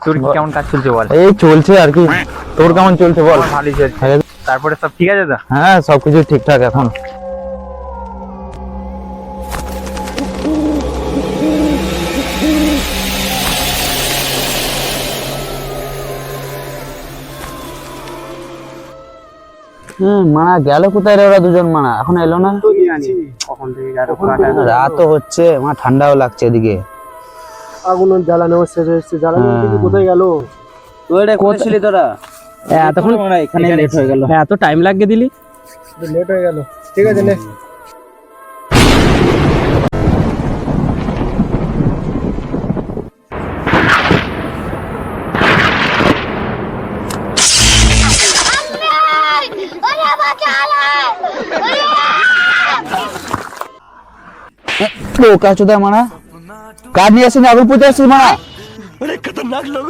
তোর কেমন কাজ চলছে বল? এই চলছে আর কি। তোর কেমন চলছে বল? ভালোই চলছে। তারপরে সব ঠিক আছে তো? হ্যাঁ সবকিছু ঠিকঠাক এখন। মানা গেল কোথায় রে ওরা দুজন? মানা এখন এলো না। রাত হচ্ছে, আমার ঠান্ডাও লাগছে এদিকে। আগুন জ্বালানো শেষ হচ্ছে, জ্বালানো কোথায় গেল? কোথায় ছিলি তোরা? এতক্ষণ এখানে লেট হয়ে গেল। এত টাইম লাগিয়ে দিলি? লেট হয়ে গেল। ঠিক আছে নে। বোকা চোদা মানা, কার নিয়ে আসিস? আগুন পুঁতে আসছিস মানা? খতরনাক লোক।